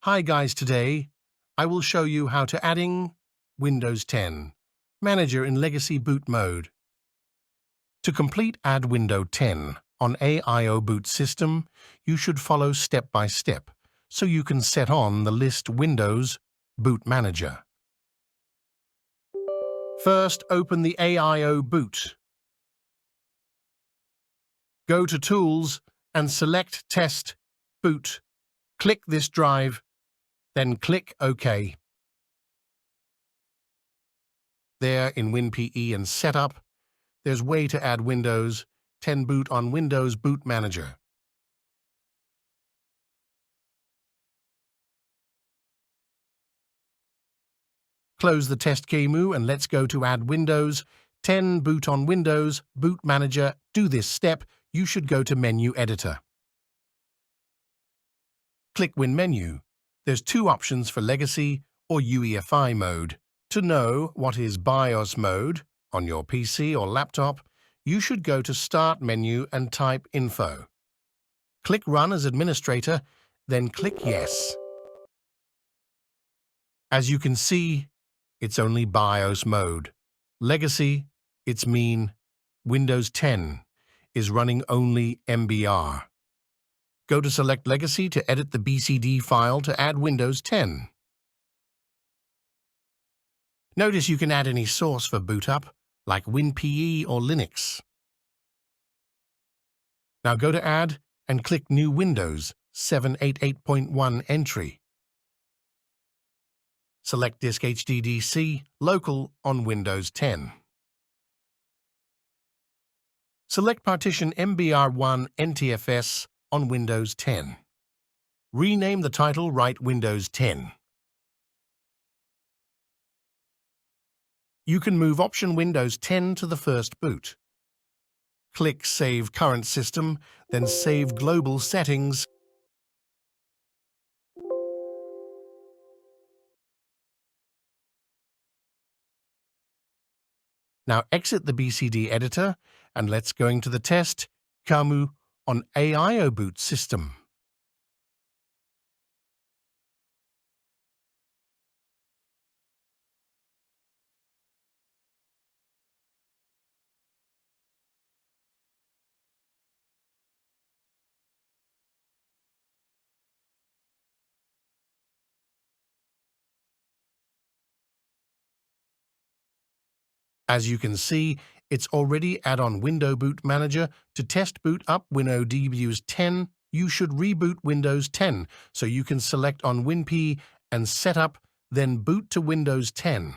Hi guys, today I will show you how to adding Windows 10 Manager in Legacy Boot Mode. To complete Add Windows 10 on aiboot system, you should follow step by step so you can set on the list Windows Boot Manager. First, open the aiboot. Go to Tools and select Test Boot. Click this drive, then click OK. There in WinPE and Setup, there's way to add Windows 10 boot on Windows Boot Manager. Close the test menu and let's go to Add Windows 10 boot on Windows Boot Manager. Do this step, you should go to Menu Editor. Click Win Menu. There's two options for Legacy or UEFI mode. To know what is BIOS mode on your PC or laptop, you should go to Start menu and type Info. Click Run as administrator, then click Yes. As you can see, it's only BIOS mode. Legacy, it's mean Windows 10 is running only MBR. Go to Select Legacy to edit the BCD file to add Windows 10. Notice you can add any source for boot up, like WinPE or Linux. Now go to Add and click New Windows 788.1 entry. Select Disk HDDC Local on Windows 10. Select Partition MBR1 NTFS on Windows 10. Rename the title, write Windows 10. You can move Option Windows 10 to the first boot. Click Save Current System, then Save Global Settings. Now exit the BCD Editor and let's go into the test menu on aiboot system. As you can see, it's already add on Windows Boot Manager. To test boot up Windows 10, you should reboot Windows 10 so you can select on WinPE and Setup, then boot to Windows 10.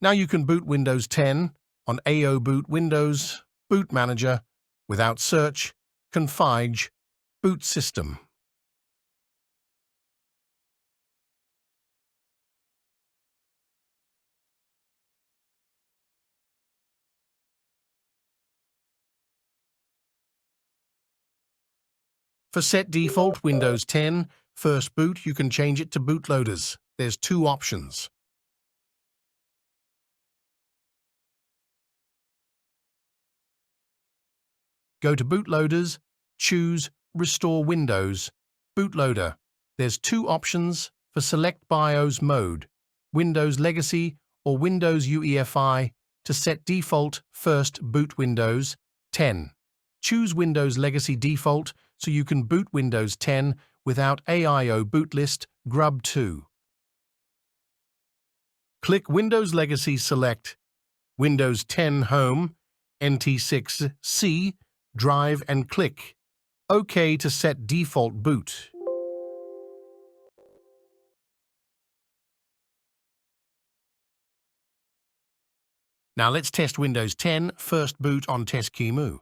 Now you can boot Windows 10 on aiboot Windows Boot Manager without search, config, boot system. For set default Windows 10 first boot, you can change it to bootloaders. There's two options. Go to Bootloaders, choose Restore Windows, Bootloader. There's two options for select BIOS mode, Windows Legacy or Windows UEFI. To set default first boot Windows 10. Choose Windows Legacy default so you can boot Windows 10 without AIO bootlist Grub2. Click Windows Legacy, select Windows 10 Home, NT6C, Drive and click OK to set default boot. Now let's test Windows 10 first boot on test menu.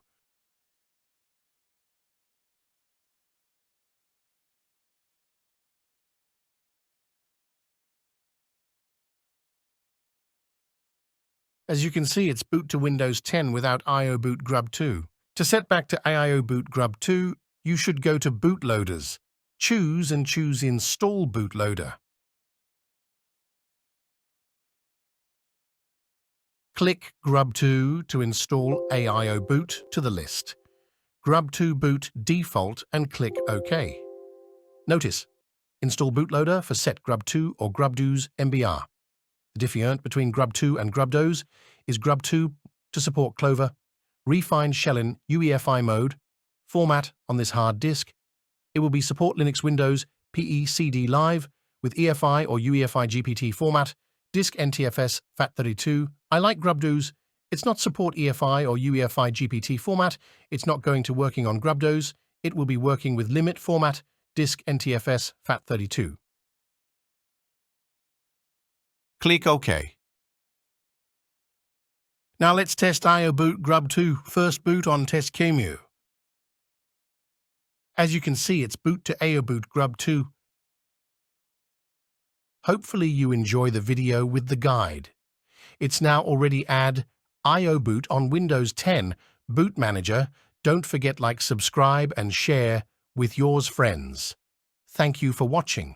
As you can see, it's boot to Windows 10 without aiboot Grub2. To set back to aiboot Grub2, you should go to bootloaders. Choose Install Bootloader. Click Grub2 to install aiboot to the list. Grub2 boot default and click OK. Notice, install bootloader for set Grub2 or Grub2's MBR. The difference between Grub2 and GRUB2 is Grub2 to support Clover, refined shell in UEFI mode, format on this hard disk. It will be support Linux Windows PE CD Live with EFI or UEFI GPT format, disk NTFS FAT32. I like Grub2's. It's not support EFI or UEFI GPT format. It's not going to working on Grub2's. It will be working with limit format, disk NTFS FAT32. Click OK. Now let's test aiboot Grub2 first boot on test QEMU. As you can see, it's boot to aiboot Grub2. Hopefully you enjoy the video with the guide. It's now already add aiboot on Windows 10 Boot Manager. Don't forget like, subscribe and share with yours friends. Thank you for watching.